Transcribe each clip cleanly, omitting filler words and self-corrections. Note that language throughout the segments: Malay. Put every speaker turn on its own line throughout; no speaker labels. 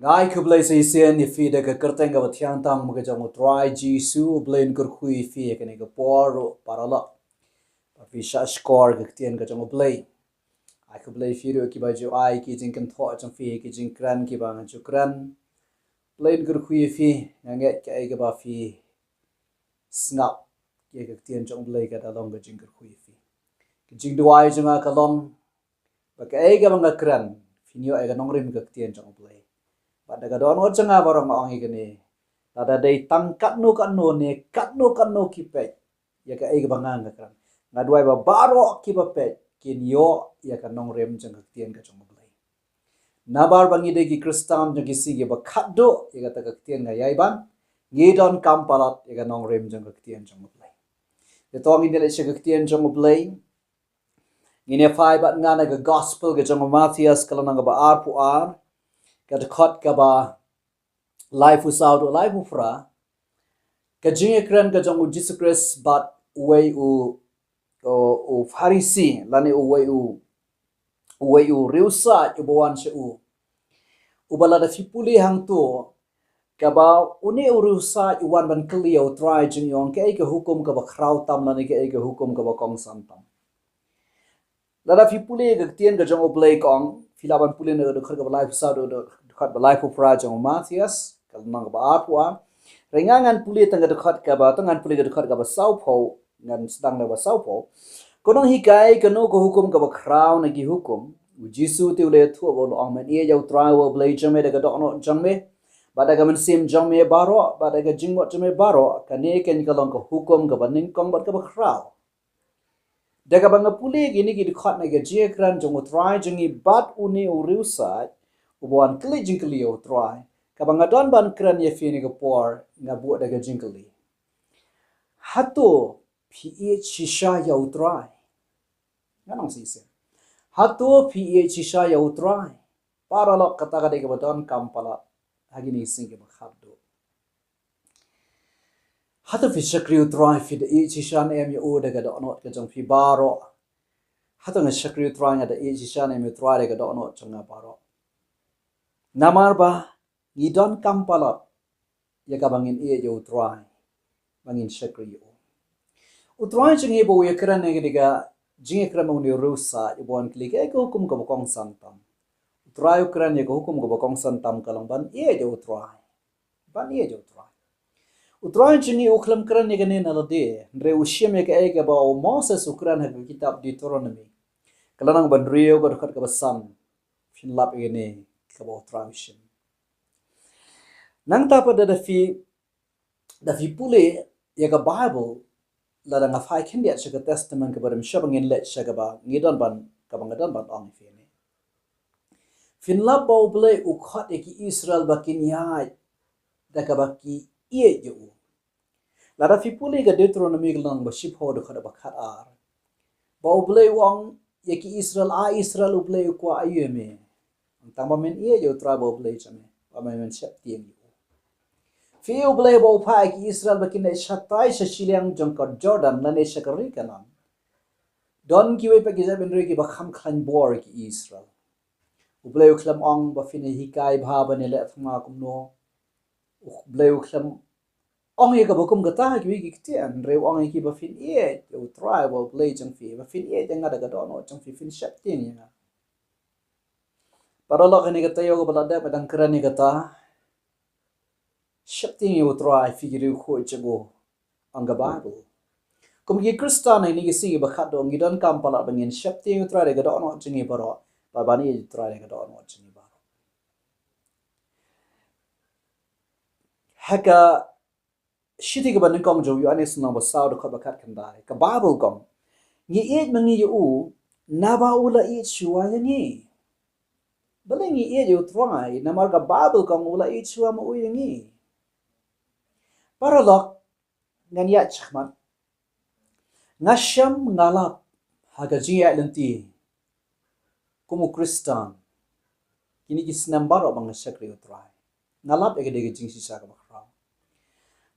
Ngai ku blai sei sen ni fi de ka kerteng ka thiang tang ma ka jang trai jisu blain kur khui fi ka ni ka poro parala pa fi sha score ka tien ka jang blai ai ku blai fi ro ki ba jo ai ki jing kan tho jang fi ki jing kran ki ba ju kran blain kur khui fi nge ka ai ka ba fi snap ye ka tien jang blai ka da long ka jing kur khui fi ki jing duai jang ka long ba ka ai ka ba kran fi ni ai ka nong rim ka tien jang blai pada ka don changa barang ong igani tada dei tang kat no ne ki pe ya ka eg bangang ka kan ngadwai ba baro ki ba pe kin yo ya ka nong rem jang tien ka chong blai na bar bangi de ki kristan jang ki si ge ba khat do ya ka ta ka tien ga yai ban ngi don kam palat ya ka nong rem jang ka tien chong blai de tong in de se ka tien chong blai ngine fai ba ngana ga gospel ga jong Matthias kala nang ba ar pu ar ka de khot ka ba life without a life ufra ka jinge kran ka jong Jesus Christ but way u Pharisee lani u way u riusa u bawan she u bala da fipuli hang to ka ba uni u riusa u wan ban clear u try jing yong ke ka hukum ka ba khrau tam lani ke ka hukum ka ba kong sam tam la da fipuli ga tien ka jong u play kong filaban pulin de khar ka life without de khat ba life ufra jong Matthias kal nang ba apwa rengangan puli tangga dekat ka ba tangan puli dekat ka ba saupo ngan sedang na ba saupo konong hikai kano ko hukum ka ba crown na gi hukum u jisu te ule thu bo lo man ye jau try wo blai jame daga dok no jame ba daga man sim jame baro ba daga jingmo jame baro kane ken ka long ko hukum ka ba ning kong ba ka ba crown daga bang puli gini gi dekat na ga je kran jong try jingi bat uni u riusa u bon kli jingli u try kabang adon ban kran ye fini ga por nga bu daga jingli Hato Phi Ieit Shisha ya utrai nganong sise Hato Phi Ieit Shisha ya utrai para lo kata ga daga badon kampala hagini singe ba khabdo Hato Phi Shakri utrai fi de Ieit Shisha ne em yo daga do not ka jong fi baro Hato nga Shakri utrai nga de Ieit Shisha ne em utrai daga do not jong baro namar ba ngidon kampala ya ka bangin e yo try bangin shakri yo utry jingi bo ya kran ne ga jingi kran mo ni rusa i bon klik e ko hukum ka bokong santam utry ukran ye ko hukum ka bokong santam kalang ban e yo try ban e yo try utry jingi uklam kran ne ga ne na de re ushim ye ka e ga ba Moses ukran ha kitab Deuteronomy kalang ban rio ko ka basam fin lap ye ne ka bo utry shim nang tapa da fi pule ya ga Bible la da ngafai kindi at shaka testament ka barim shabangin let shaka ba ngidon ban ka bangadon ban ong fi ne fin la bo ble u khat e ki Israel ba kin yai da ka ba ki ie yo la da fi pule ga Deuteronomy lang ba ship ho da khat ba khat ar bo ble wong ye ki Israel Israel u ble ko ayeme tamba men ie yo tra bo ble chame ba men shap tieng Fiu blai bo phai ki Israel bakin shatai shashiliang jongkot Jordan lane shakari kanan don ki we pagi jaben re ki bakham khan bor ki Israel ublai uklam ong ba fine hikai bha bane le thma kumno ublai uklam ong ye ka bokum gata ki wi ki tian re ong ki ba fin e u tribal blai jang fi ba fin e jang ada ga don jang fi fin shap tin ya paralo kani gata yo ba da badang krani gata Shapting you try figure ko chego anga Bible. Kum gi Kristan ni gi si ba khat dong gi don kam pala bangin shapting you try ga do no chingi baro ba bani try ga do no chingi baro. Haka shiti ga ban kong jo Ioanis no ba saw do ba khat kan dai ka Bible kong ngi e mangi yu na ba ula e chuwa ni bale ngi e you try na mar ga Bible kong ula e chuwa mo u ni Paralok ngan ya chkhman ngasham ngalap haga jiya lenti kumu Kristan kini ki snambaro bang shakri utrai ngalap ege dege jingsi saka bakra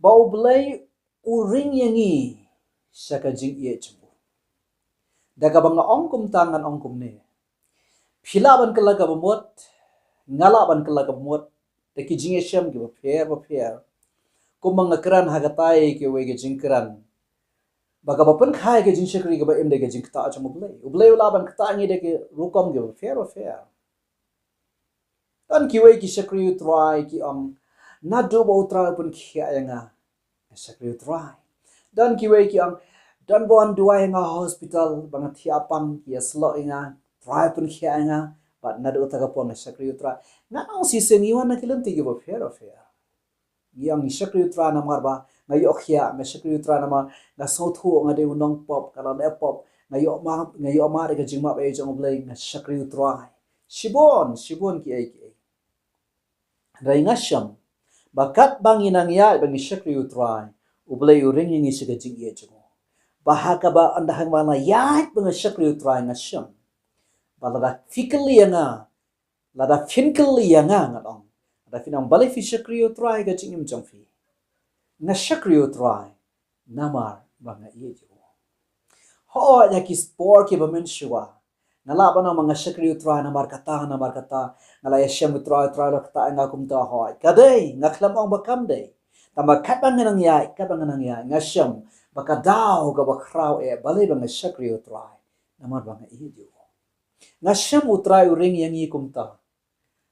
ba ublai uring yangi shaka jing ye chbu daga bang ongkum tangan ongkum ne philaban kala ka bamot ngalaban kala ka bamot de ki jing shem ki ba pher ko mangakran hagatai ke we ge jingkran baga bapen khai ke jing shakri ke ba em de ge jing ta cha ublei ula ban kta ngi de ke rukom ge ba pher tan ki we ki shakri try ki na do ba utra pun khia yanga shakri try dan ki we ki dan bon duai nga hospital bang thiapam ki aslo inga try pun khia yanga but na do ta ka pon shakri try na ang si sengi wan na kilen ti ge ba pher yang shakri utra na marba ngayo khia nga shakri utra na ma nga sothu nga de unong pop kala le pop ngayo ma de jingma be jong blai nga shakri utra shibon ki ai rai nga sham bakat banginang ya bangi shakri utra ublai uring ngi siga jing ye jong bahaka ba andahang mana ya bang shakri utra nga sham balada fikli nga lada finkli nga ngadong ada finang balai fi shakriyo try ga chingim jongfi na shakriyo try namar banga ye jo ho ya ki sport ki bamen shwa ngala bana mga shakriyo try namar kata ngala ya shem try la kata nga kumta ho kadai ngaklam ong bakam dai tama katbang nang ya nga shem bakadaw ga bakraw balai banga shakriyo try namar banga ye jo nga shem utray uring yang yi kumta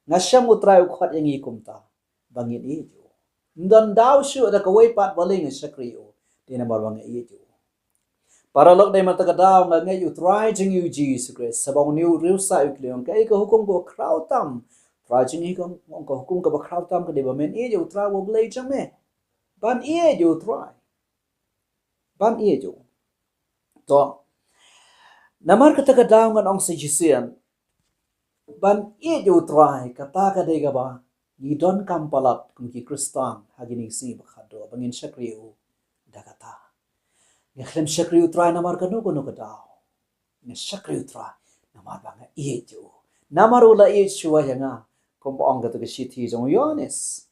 ngasham utrai ukhat yang ikumta bangin ijo ndan daw shu da kawai pat baling sakrio dina bang ijo para lok dai mata daw nga ngai utrai jing yu ji sukre sabang new real sa ukleong kai ka hukum ko krautam rajing ikong ko hukum ka krautam ka de bamen ijo utrai wo blai jame ban ijo utrai ban ijo to namar kata daw ngan ong sejisian ban ijo try kata ka de gaba ni don kampalat kum ki kristan hagini si bakhado bangin shakriu dagata nglem shakriu try namar kanu kono kadaw ni shakriu try namar banga ijo namarula ijo yanga kum ong ka to sithi jong Ioanis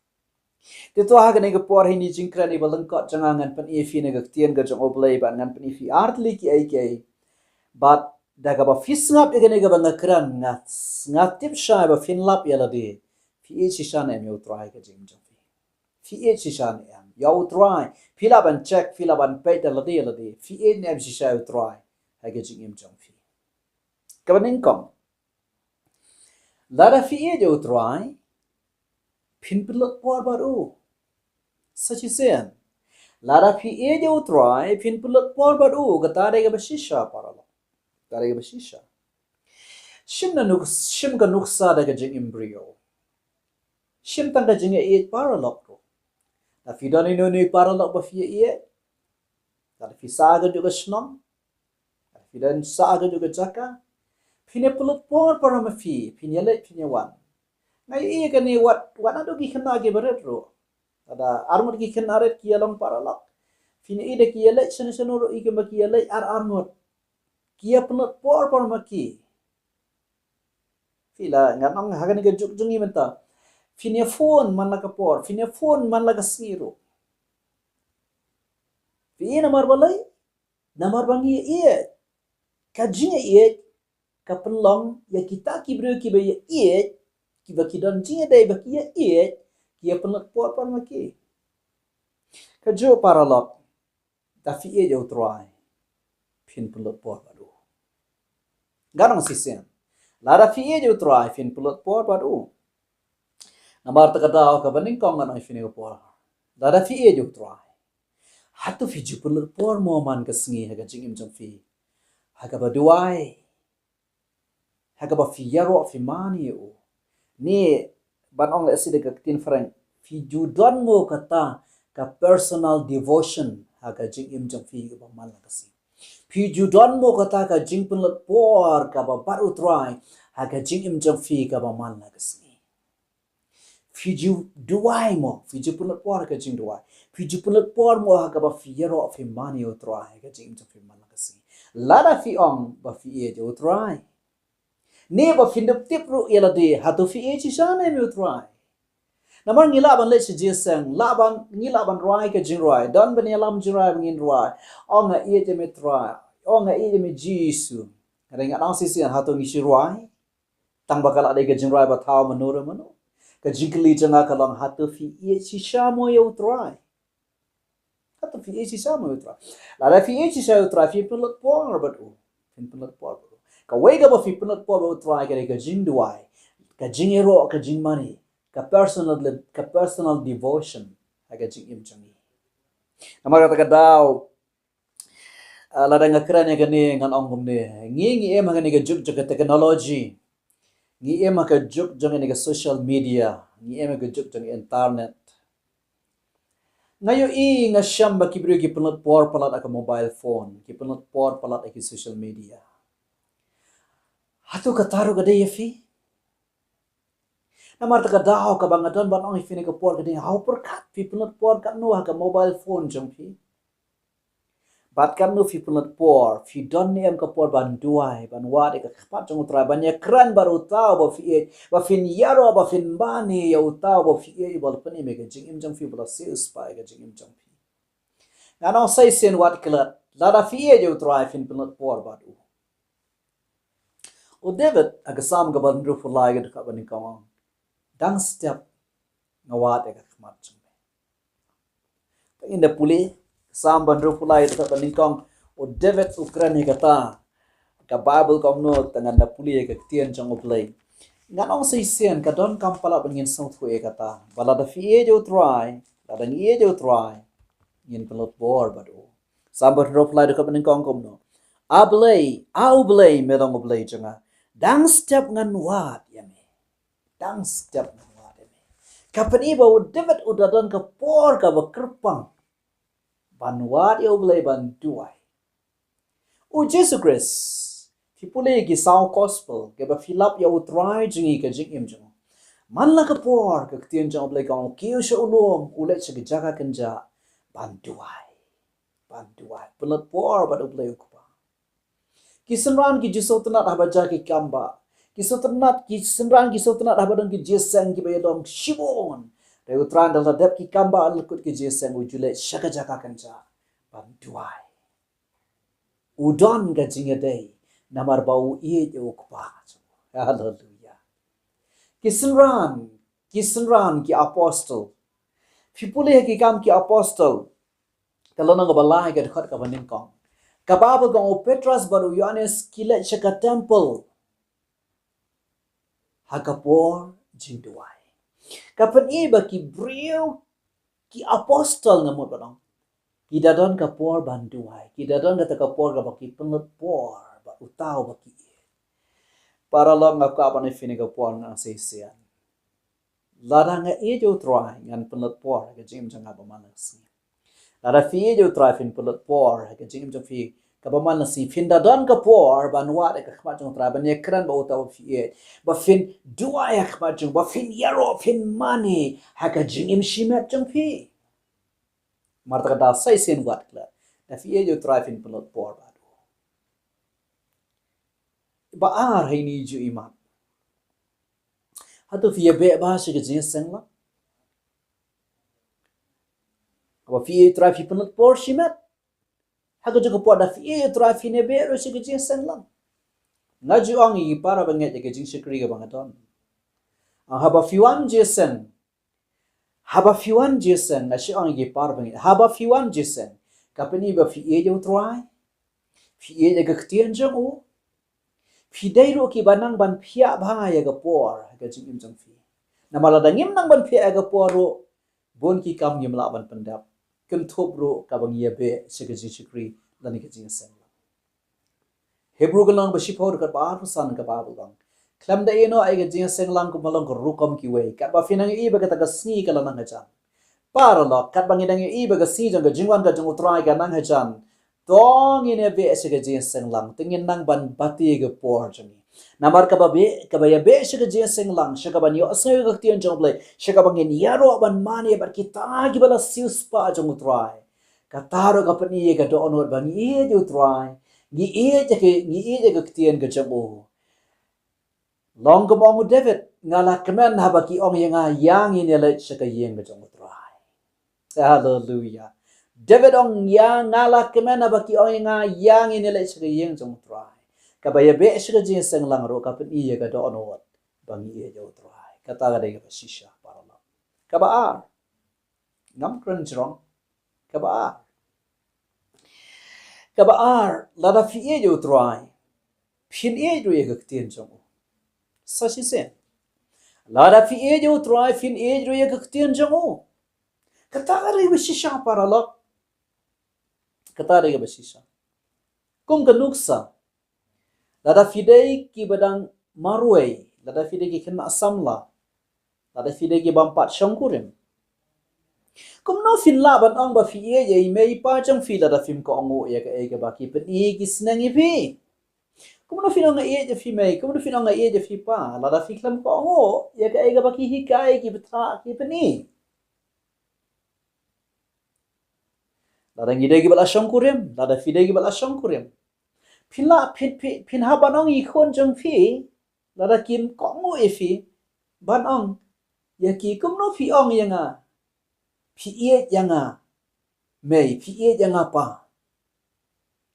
to hagani ga por hini jingkra ni balangkot jangangan pan ifi na gaktian ga jong oblay ban ngan pan ifi artli ki ai but daga ba fisngap egane ga banga kran ngatip sha ba finlap yala de Phi Ieit Shisha ne mi utrai ka jing jong Phi Ieit Shisha ne am ya utrai phila ban check phila ban pay da la de Phi Ieit ne Shisha utrai ha ga jing im jong fi ka ban kom la da Phi Ieit utrai phin pilot por baru sachi sen la da Phi Ieit utrai phin pilot por baru ga ta de ga shisha paralo Tari bashisha. Shim ka nuksa daga jing embryo. Shim tanga jing iet paralok ro. Na fidani no ni paralok ba Phi Ieit. Tari fi saga juga shnong. Tari fidan saga juga jaka. Pine pulut por para ma fi. Pine let pine wan. Ngai iya kani wat ado ki khana ge baret ro. Tada armut ki khana ret ki along paralok. Pine ide ki let senu ro ike ma ki let armut. Kia pelut por maki fila nganong hagan ga jungi menta finia phone man la kapor finia phone man la gasiro fi namar balai namar bangi iet ka jinga iet ka pelong ya kita ki bro ki ba iet ki ba ki don jinga dai ba ki iet kia pelut por maki ka jo paralok ta fi iet jo try pin pelut por Garang sisen. Lara Phi Ieit utrai fin pulut por baru. Namar takadaw ka baning kong nga fin por. Lara Phi Ieit utrai. Hato Phi pulut por mo man kasngi haga jingim jong fi. Haga ba duai. Haga ba fi yaro fi mani u. Ni banong aside ka tin frank. Fi judon mo kata ka personal devotion haga jingim jong fi ba man kasngi. Phi judon mo kata ka jing punlat por ka ba baru try haga jing im jong fi ka ba man la kasni phi ju duai mo phi ju punlat por ka jing duai phi ju punlat por mo haga ba fi yero fi mani o try ka jing jong fi man la kasni lada fi ong ba Phi Ieit o try ne ba fin de tip ru yela de Hato Phi Ieit Shisha ne mi o try namar ngila ban le suggestion laban ngila ban rai ka jing rai don ban yalam jing rai ngin rai ong a iet me try ong a iet me jisu ring anong sisian Hato ngi rai tang bakal ade ka jing rai ba thaw manura mano ka jingli janga ka long Hato Phi Ieit Shisha mo yo Trai. Hato Phi Ieit Shisha mo yo Trai. La Phi Ieit Shisha yo Trai fi penlat por ba tu. Fin penlat por. Ka wei ka ba fi penlat por ba Trai ka jing duai. Ka jing ero ka jing money. Ka personal devotion ka jing im jangi. Namara ta ka daw lada ngakran ya gani ngan ongum ne ngi em ngani ga juk juk technology ngi em ka juk juk ngani ga social media ngi em ga juk juk internet ngayo nga shamba kibru ki penot por palat ka mobile phone ki penot por palat ki social media hatu ka taru ga de yafi namar ta ka daw ka bangadon ban ong ifini ka por ga de how perkat fi penot por ka no ka mobile phone jong fi bat kan nu fi penat por fi don em ka por ban duai ban wade ka kpat jong tra ban ya kran baru tau ba fi ba fin yaro ba fin bani ya utau ba fi bal pani me ga jing im jong fi bala se spai ga jing im jong fi ana sai sen wat klat la da fi jo tra fin penat por ba du o Deut aga sam ga ban ru fulai ga ka ban ka dang step ngawat ga kmat jong in the puli Salm bandro pulai ta paningkong o Deut Ukraine kata ka Bible kom no tangan na puli ka tien jong oplay nganong seisen ka don kam pala bangin south ko kata bala da fi jo Trai la da ngi jo Trai ngin pelot bor bado Salm bandro pulai ka paningkong kom no ablay medong oplay janga dang step ngan wat yame dang step ngan wat yame kapani ba o Deut udadon ka por ka ba kerpang banwat yo blay ban duai o Jesus Christ fi pule gi sound gospel ke ba filap yo Trai jingi ka jing im jong man la ka por ka tien jong blay ka kiyo sha ulom ulet sa jaga kanja ban duai pelat por ba blay ko pa kisenran ki jisotna habaja ki kamba kisenran ki sotna habadon ki jesang ki bayadom shibon Reutran dalam dep ki kamba alkut ki jeseng ujule shaka jaka kanja bantuai udon ga jinga day namar bau iet yo kupa hallelujah kisenran ki apostle fipule ki kam ki apostle kalau nang balai ga dekat ka banin kong kabab ga o Petras baru Ioanis kilet shaka temple hakapor jinduai kapan iba ki brio ki apostol ngamot badong ki dadon ka por banduai ki dadon ka por ka baki penget por ba utau baki para lo ngap ka ban fini ka por na seisian lada nga jo Trai ngan penget por ka jim janga ba manasi lada fi jo Trai fin penget por ka jim jang fi ka ba manasi fin dadon ka por banwa ka khma jong Trai ban ekran ba utau fi ba fin dua ya khma jong ba fin yaro fin mani ha ka jing im shimet jong fi marta da sai sen wat kla da fi jo Trai fin penget por ba ar hai ni ju iman Hato Phi Ieit ba shi ga jing sang la ba fi Trai fi penget por shimet Haga juga puat dah fi Trai fi ne be ro shi ga jing sang lang ngaju ang i para banget ga jing shikri ga bangaton haba fi wan jesen na shi ang i para banget haba fi wan jesen kapani ba fi jo Trai fi ga ktien jong o fi dai ro ki banang ban phia ba ya ga por ga jing im jong fi na mala dangim nang ban phia ga por ro bon ki kam yim la ban pendap ken thop ro ka bang ye be shikji shikri lani ka jing sen Hebrew galang ba shipor ka ba san ka ba bang klam da eno ai ga jing sen lang ko malong ko rukom ki we ka ba finang i ba ka ta sni ka lang ha chan para lo kat bang idang i ba ga si jang ga jingwan ga jang Trai ga nang ha chan tong ine be shika jing sen lang tingin nang ban bati ga por jani namar ka ba ya be shika jing sen lang shika ban yo asay ga tian jong ble shika bang in yaro ban mani ba kita gi bala sius pa jong Trai ka taro ka pani ga do onor bang i jo Trai gi e ga tian ga jabo long ka bang Deut ngala kemen ha ba ki ong yang in le shika yeng ga jong Trai hallelujah Deut ong yang ngala kemen ha ba ki ong yang in le shika yeng jong Trai kabaya be shika jing sang lang ro ka pani ga do onor bang i jo Trai kata ga dega shisha parala kabaar ngam kran jrong kabaar lada Phi Ieit yo Trai phin Ieit ro ye gaktian jong sashi sen lada Phi Ieit yo Trai phin Ieit ro ye gaktian jong kata ga dega shisha parala kata dega shisha kum kanuksa lada fidei ki badang marway lada fidei ki kena samla lada fidei ki bampat shangkurim kum no fin la ban ang ba Phi Ieit ye mei pa chang fi lada fim ko angu ya ka e ka ba ki pen e ki snang i phi kum no fin ang e je fi mei kum no fin ang e je fi pa lada fi klam ko angu ya ka e ka ba ki hi kai ki btha ki pen e lada ngide ki bala shangkurim lada fidei ki bala shangkurim phin ha banong i khon jong phi lada kim ko ngo e phi banong ya ki kum no phi ong yanga Phi Ieit yanga mei Phi Ieit yanga pa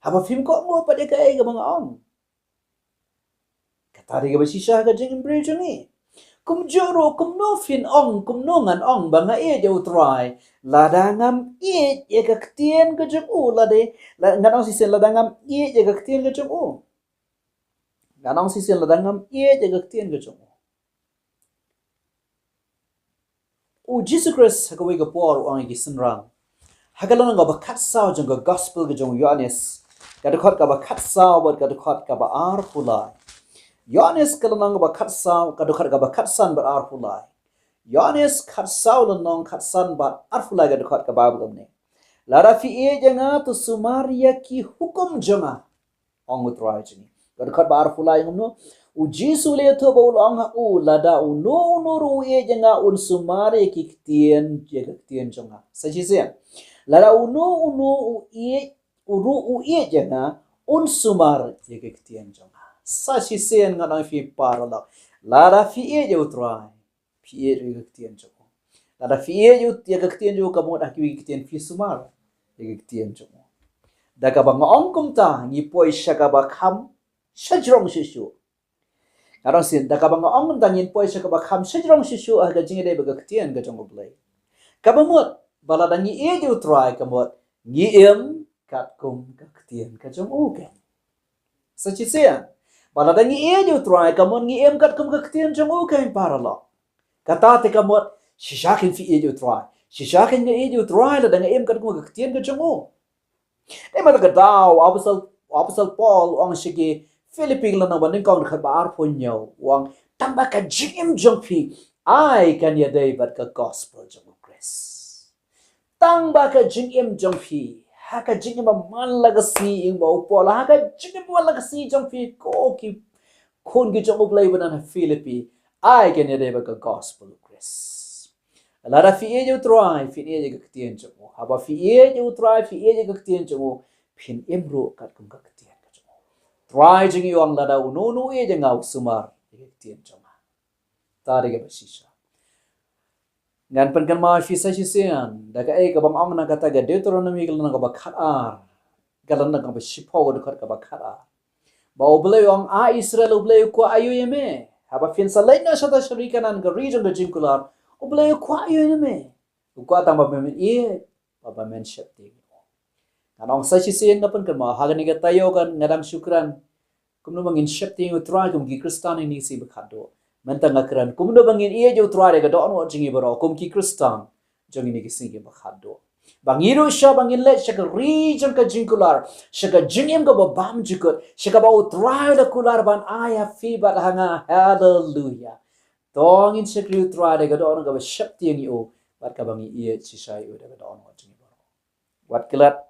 haba phim ko ngo pa de ka e ga mga ong kata de ga shisha ga jing bre jong kum joro kum no fin ong kum no ngan ong ba nga e de Trai lada ngam Ieit ye ka ktien ga jong la de ngan ong si sen lada ngam Ieit ye ka ktien ga jong ngan ong si sen lada ngam Ieit ye ka ktien ga jong Jesus Christ hakawi ga por ang gi sinrang hagalan ga ba khat saw jong ga gospel ga jong Ioanis ga khot ga ba khat saw ba ga khot ga ba ar pulai Ioanis kalanang ga ba khat saw ga khot ga ba khat san ba ar pulai Ioanis khat saw lanong khat san ba ar pulai ga khot ga ba bum ne lara Phi Ieit janga tu sumaria ki hukum janga ong utrai jini ga khot ba ar pulai ngno Jisu le to ba ulong u lada u no ru e janga un sumare ki ktien je ktien jonga saji se lada u e ru u e janga un sumar je ktien jonga saji se nga na fi parola lada Phi Ieit yo Trai Phi Ieit je ktien jonga lada Phi Ieit yo je ktien jo ka mo da ki ktien fi sumar je ktien jonga da ka ba ngong kum ta ngi poi shaka ba kham shajrong shishu Karang sin da kabang ong dangin poi sa kabak ham sejrong shishu aga jingide baga ktien ga jong blai kabamot bala dangi e ju Trai kamot ngi em kat kum ga ktien ga jong uke sachi sia bala dangi e ju Trai kamot ngi em kat kum ga ktien jong uke paralo kata te kamot shishakin Phi Ieit ju Trai shishakin ngi e ju Trai la dangi em kat kum ga ktien ga jong u dai ma ga daw apsal Paul ong shigi Philippine lang naman ng kong nakabaar po niyo wang tamba ka jim jong phi ay kanya day bat ka gospel jong Chris tamba ka jim jong phi ha ka jim man lagasi ing mo po la ka jim man lagasi jong phi ko ki kon gi jong play ban Philippine ay kanya day bat ka gospel Chris lara Phi Ieit yo Trai Phi Ieit ga ktien jong haba Phi Ieit yo Trai Phi Ieit ga ktien jong phin emro kat kum ga ktien Trai jing yuang lada no e jang au sumar tien jonga ta de ga shisha ngan pen kan ma fi sa shisian da ka e ka bam am na kata ga Deuteronomy ga na ga ba khat ar ga lan na ga ba shipo ga khat ga ba khat ar ba oble yong a Israel oble ko ayu yeme ha ba fin sa lai na sa ta shri kanan ga region ga jinkular oble ko ayu yeme ko ta ba men e ba men shapti Anong sa sisiyan na pan kan mga hagan nga tayo kan ngadang syukran kumno bangin shifting u Trai kum ki Kristan ni si bakado mentang akran kumno bangin iya jo Trai ga don wa jingi baro kum ki Kristan jong ni ki singi bakado bangiru sha bangin le sha region ka jingular sha ka jingim ga bam jikot sha ka ba u Trai da kular ban aya fi ba hanga hallelujah tongin sha kri Trai ga don ga shifting u bat ka bangi iya Shisha u da ga don wa jingi baro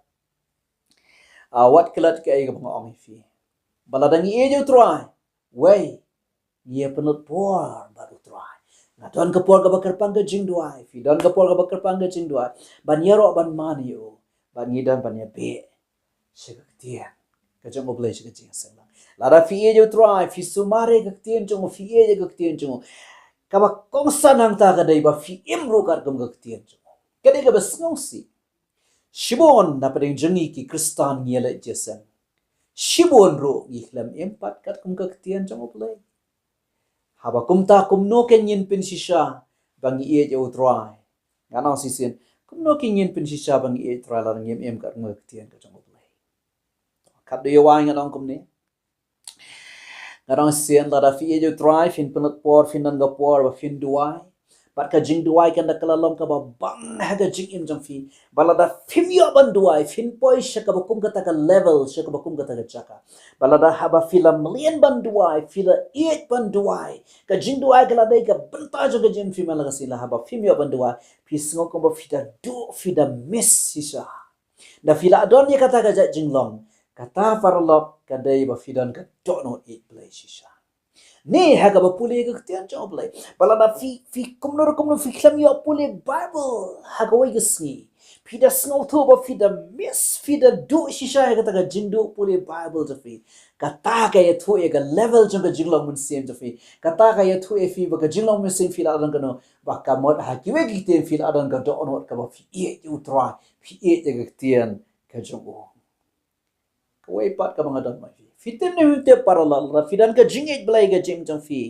wat kelat ke ay mga ong fi baladang i jo Trai way ye penut por baru Trai na don ka por ka bakar pangga jing duai fi don ka por ka bakar pangga jing duai ban yero ban mani yo ban ngidan ban ya be shiktian ka jong oblay shiktian sala lara Phi Ieit jo Trai fi sumare ka ktien jong Phi Ieit ka ktien jong ka ba kong sanang ta ka dai ba fi imro ka kum ka ktien jong ka dai ka ba snongsi Shibon na pading jengi ki Kristan ngele jesen. Shibon ro ngiklam empat kat kum ka ktien jong oblay. haba kumta kumno ken yin pin shisha bang iet yo trai ngana sisien kumno ken yin pin shisha bang iet trai la ngem em ka ngok tien ka jong blai kat de wa ngana kumne ngana sien la da fi yo trai fin penat por fin nan ga por ba fin duai bat ka jing duai kan da kala long ka ba bang ha ga jing im jong fi balada fim yo ban duai fin poi shaka ba kum ka ta ka level shaka ba kum ka ta ka chaka balada haba fila million ban duai fila 8 ban duai ka jing duai kala dai ka banta jo ka jing fi mala ka sila haba fim yo ban duai fi sngo ko ba fida do fida miss sisa da fila adon ya kata ka jing long kata farlok ka dai ba fidan ka don't know it play sisa ni haga ba puli ka tian job lay balada fi kumno fi klam yo puli bible haga wai gisni fi da snow to ba fi da miss fi da do shisha haga ta ga jindu puli bible to fi kata ka ya thu ga level jong ga jinglong mun sem to fi kata ka ya thu fi ba ga jinglong mun sem fi la dan kano ba ka mod ha ki we gi tem fi la dan ga do onot ka ba fi e u try fi e ga tian ka jong o ka wai pat ka bang dan mai fitem ne hute paralal ra fidan ka jingej blai ga jing jong fi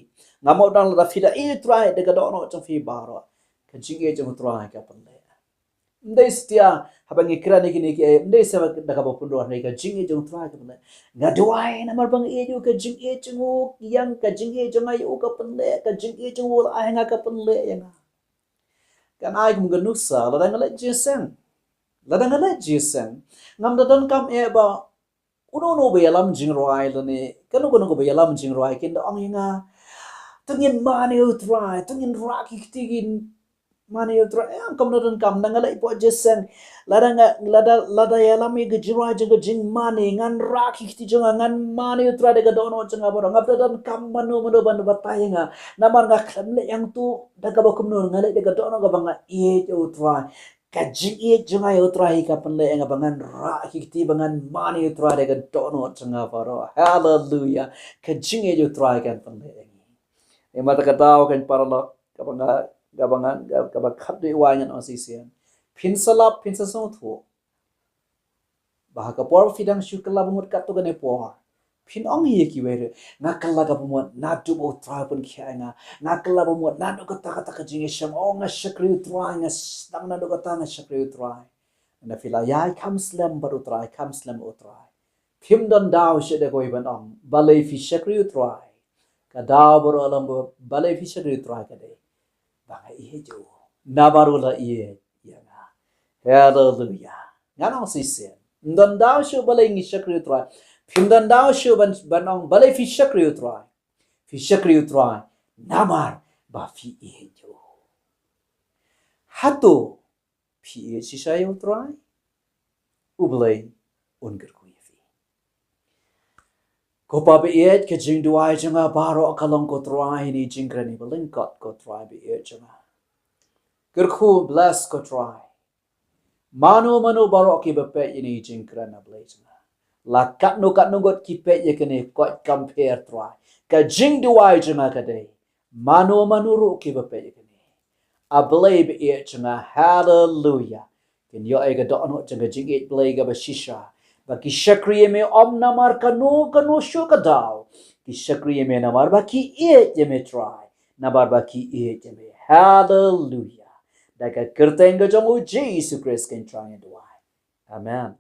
ngamo dan ra fida e try de ga dono jong fi baro ka jingej jong try ka pande ndai stia habang ikra ne kini ke ndai sa da ka bopun ro ne ka jingej jong try ka pande nga duai na mar bang e ju ka jingej jong yang ka jingej jong ai u ka pande ka jingej jong wala ai nga ka pande yang kan ai kum ga nusa la dang la jisen la dang la jisen ngam da don kam e ba uno be yalam jing roi le ne kanu ko be yalam jing roi kin da ong nga tungin mane utrai tungin raki tigin mane utrai ang kam don kam nang lai po jesen lada yalam ge jiroi jing mane ngan raki ti jong ngan mane utrai de ga dono jang aboro ngap don kam manu ban batai nga namar nga klam le yang tu da ga bakum no ngale de ga dono ga banga e utrai ka jing e junga yo trai ka panle nga bangan ra ki bangan mani yo trai ga dono changa paro hallelujah ka jing e yo trai kan panle e mata ka tao kan paralo ka bangan ka ba khat de wa nyan osisian phin salap phin sa so thu bah ka por fidang shukla bumut ka to gane por phin ong ye ki were nakalla ka bumut na tu bo trai pun khya nga nakalla bumut na do ka ta ka jing e sham ong shakri trai nga stang na do ka ta na shakri trai na fila ya kam slam baru trai kam slam o trai phim don daw she de koi ban ong balai fi shakri trai ka daw baru alam balai fi shakri trai ka de ba e jo na baru la ye ya nga hallelujah ngano si sen don daw she balai ngi shakri trai phim don daw she ban ong balai fi shakri trai namar ba fi e jo hato Phi Ieit Shisha yo Trai ublay ungar ku yefi ko pa Phi Ieit ke jing duai janga baro akalong ko Trai ni jingkrani balingkot ko Trai Phi Ieit janga gerku bless ko Trai manu baro ki bepe ini jingkrana blay janga la kat no got ki pe ye kene ko compare Trai ka jing duai janga kadai manu ru ki bepe ye kene ablay Phi Ieit janga hallelujah ken yo ega dono janga jing it blay ga ba shisha ba ki shakriye me om namar kanu shu ka daw ki shakriye me namar ba ki iet ye me try nabar ba ki iet ye me hallelujah da ka kertenga jongu Jesus Christ ken try and why amen